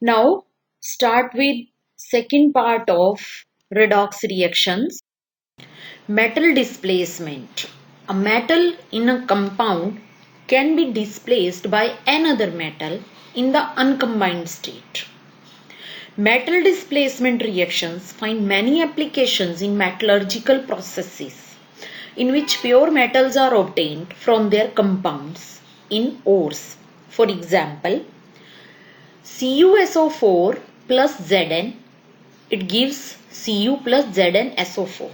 Now start with second part of redox reactions. Metal displacement. A metal in a compound can be displaced by another metal in the uncombined state. Metal displacement reactions find many applications in metallurgical processes in which pure metals are obtained from their compounds in ores. For example, CuSO4 plus Zn, it gives Cu plus ZnSO4.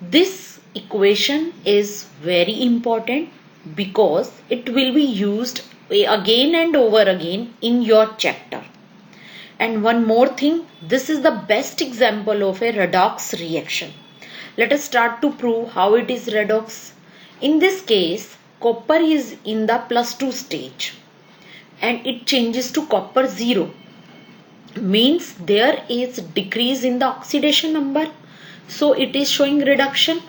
This equation is very important because it will be used again and over again in your chapter. And one more thing, this is the best example of a redox reaction. Let us start to prove how it is redox. In this case, copper is in the +2 stage and it changes to copper 0. Means there is decrease in the oxidation number. So it is showing reduction.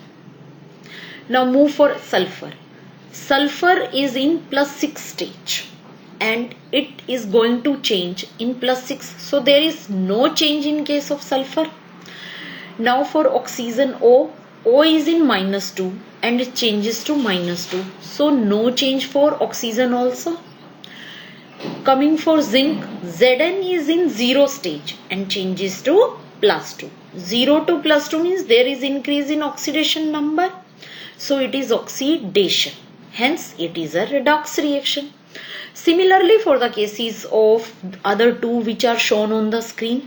Now move for sulfur. Sulfur is in +6 stage and it is going to change in +6. So there is no change in case of sulfur. Now for oxygen O is in -2 and it changes to -2. So no change for oxygen also. Coming for zinc, Zn is in 0 stage and changes to +2. 0 to +2 means there is increase in oxidation number. So it is oxidation. Hence it is a redox reaction. Similarly for the cases of other two which are shown on the screen.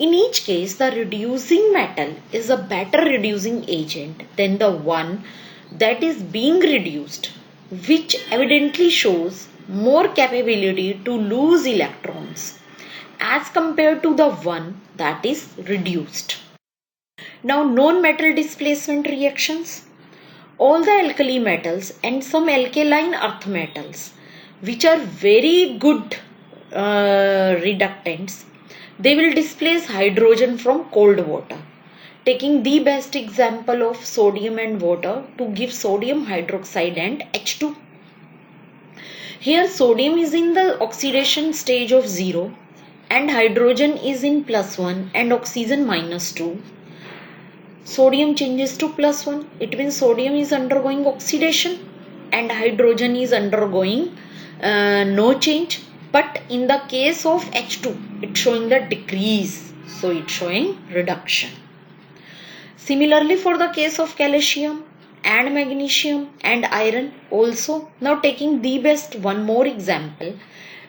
In each case the reducing metal is a better reducing agent than the one that is being reduced, which evidently shows more capability to lose electrons as compared to the one that is reduced. Now non-metal displacement reactions. All the alkali metals and some alkaline earth metals which are very good reductants, they will displace hydrogen from cold water. Taking the best example of sodium and water to give sodium hydroxide and H2. Here sodium is in the oxidation stage of 0 and hydrogen is in +1 and oxygen -2. Sodium changes to +1. It means sodium is undergoing oxidation and hydrogen is undergoing no change. But in the case of H2, it's showing the decrease. So it's showing reduction. Similarly for the case of calcium and magnesium and iron also. Now taking the best one more example.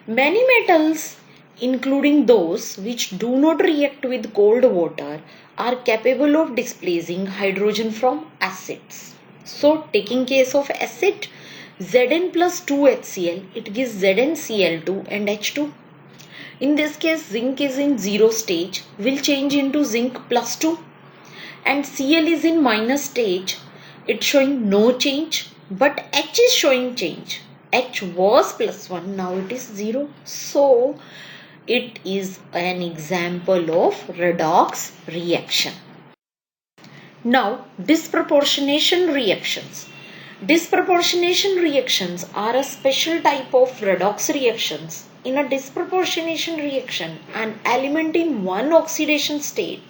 Many metals, including those which do not react with cold water, are capable of displacing hydrogen from acids. So taking case of acid, Zn plus 2HCl, it gives ZnCl2 and H2. In this case zinc is in 0 stage, will change into zinc +2 and Cl is in minus stage. It's showing no change, but H is showing change. H was +1, now it is 0. So it is an example of redox reaction. Now disproportionation reactions. Disproportionation reactions are a special type of redox reactions. In a disproportionation reaction, an element in one oxidation state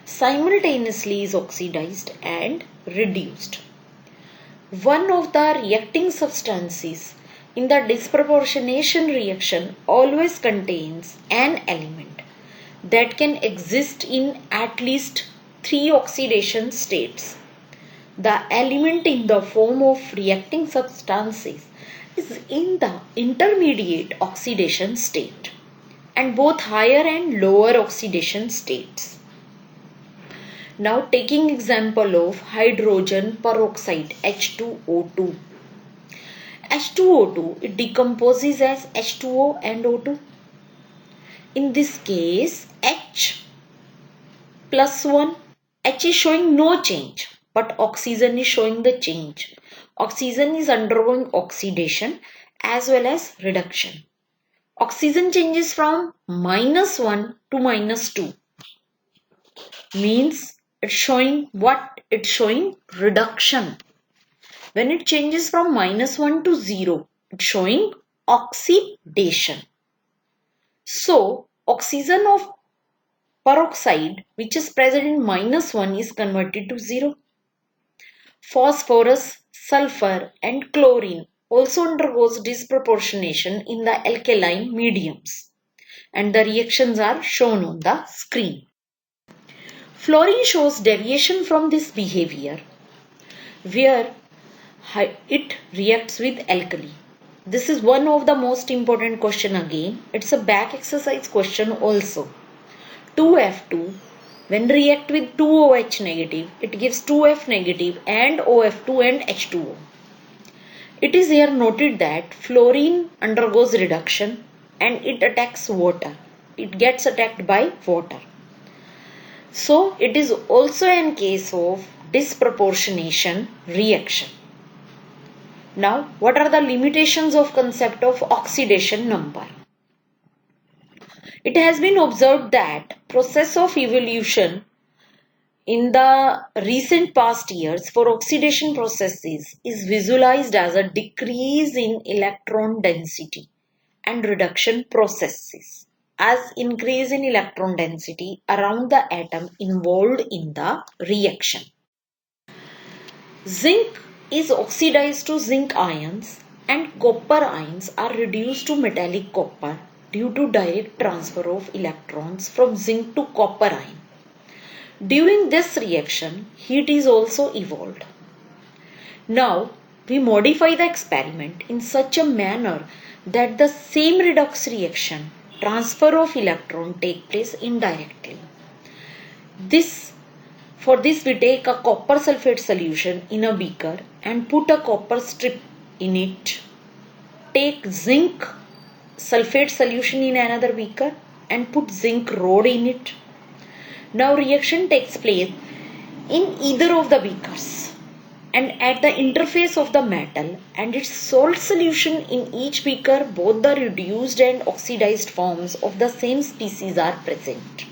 simultaneously is oxidized and reduced. One of the reacting substances in the disproportionation reaction always contains an element that can exist in at least 3 oxidation states. The element in the form of reacting substances is in the intermediate oxidation state and both higher and lower oxidation states. Now taking example of hydrogen peroxide H2O2. H2O2, it decomposes as H2O and O2. In this case H +1, H is showing no change, but oxygen is showing the change. Oxygen is undergoing oxidation as well as reduction. Oxygen changes from -1 to -2. Means it's showing what? It's showing reduction. When it changes from -1 to 0, it's showing oxidation. So oxygen of peroxide, which is present in -1, is converted to 0. Phosphorus, sulfur and chlorine also undergoes disproportionation in the alkaline mediums, and the reactions are shown on the screen. Fluorine shows deviation from this behavior where it reacts with alkali. This is one of the most important question again. It's a back exercise question also. 2F2 when react with 2OH negative, it gives 2F negative and OF2 and H2O. It is here noted that fluorine undergoes reduction and it attacks water. It gets attacked by water. So it is also in case of disproportionation reaction. Now, what are the limitations of concept of oxidation number? It has been observed that process of evolution in the recent past years for oxidation processes is visualized as a decrease in electron density and reduction processes as increase in electron density around the atom involved in the reaction. Zinc is oxidized to zinc ions and copper ions are reduced to metallic copper due to direct transfer of electrons from zinc to copper ion. During this reaction, heat is also evolved. Now, we modify the experiment in such a manner that the same redox reaction, transfer of electron, take place indirectly. For this we take a copper sulfate solution in a beaker and put a copper strip in it. Take zinc sulfate solution in another beaker and put zinc rod in it. Now reaction takes place in either of the beakers and at the interface of the metal and its salt solution in each beaker, both the reduced and oxidized forms of the same species are present.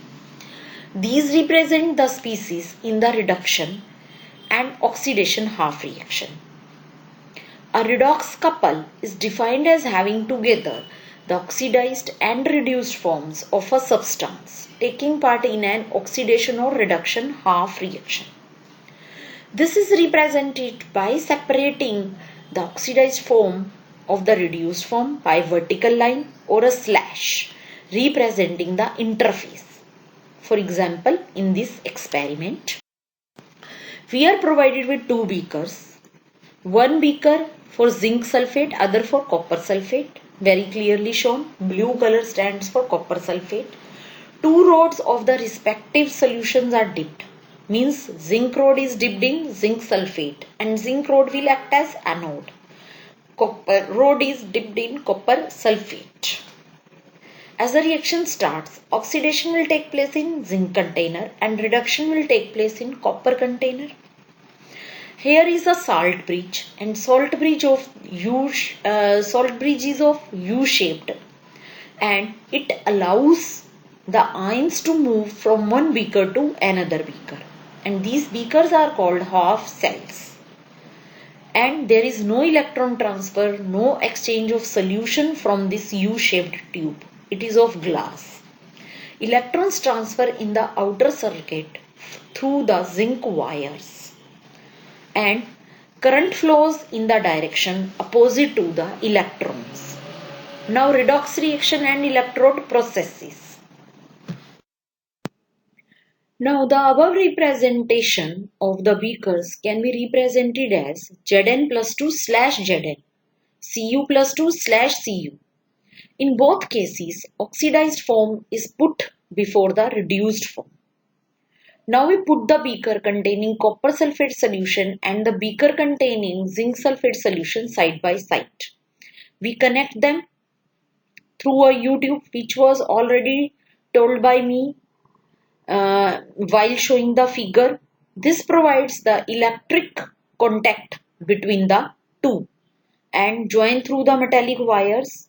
These represent the species in the reduction and oxidation half reaction. A redox couple is defined as having together the oxidized and reduced forms of a substance taking part in an oxidation or reduction half reaction. This is represented by separating the oxidized form of the reduced form by vertical line or a slash representing the interface. For example, in this experiment, we are provided with two beakers. One beaker for zinc sulfate, other for copper sulfate. Very clearly shown. Blue color stands for copper sulfate. Two rods of the respective solutions are dipped. Means zinc rod is dipped in zinc sulfate and zinc rod will act as anode. Copper rod is dipped in copper sulfate. As the reaction starts, oxidation will take place in zinc container and reduction will take place in copper container. Here is a salt bridge and salt bridge is of U-shaped and it allows the ions to move from one beaker to another beaker, and these beakers are called half cells, and there is no electron transfer, no exchange of solution from this U-shaped tube. It is of glass. Electrons transfer in the outer circuit through the zinc wires and current flows in the direction opposite to the electrons. Now redox reaction and electrode processes. Now the above representation of the beakers can be represented as Zn plus 2 slash Zn, Cu plus 2 slash Cu. In both cases, oxidized form is put before the reduced form. Now we put the beaker containing copper sulfate solution and the beaker containing zinc sulfate solution side by side. We connect them through a U-tube, which was already told by me while showing the figure. This provides the electric contact between the two and join through the metallic wires.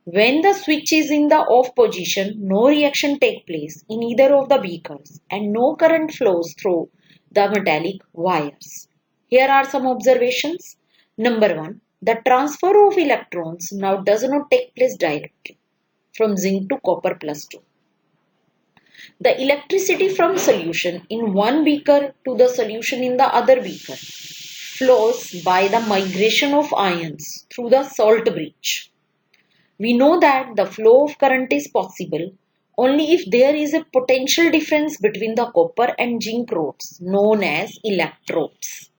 When the switch is in the off position, no reaction takes place in either of the beakers and no current flows through the metallic wires. Here are some observations. Number 1. The transfer of electrons now does not take place directly. from zinc to copper plus 2. The electricity from solution in one beaker to the solution in the other beaker flows by the migration of ions through the salt bridge. We know that the flow of current is possible only if there is a potential difference between the copper and zinc rods known as electrodes.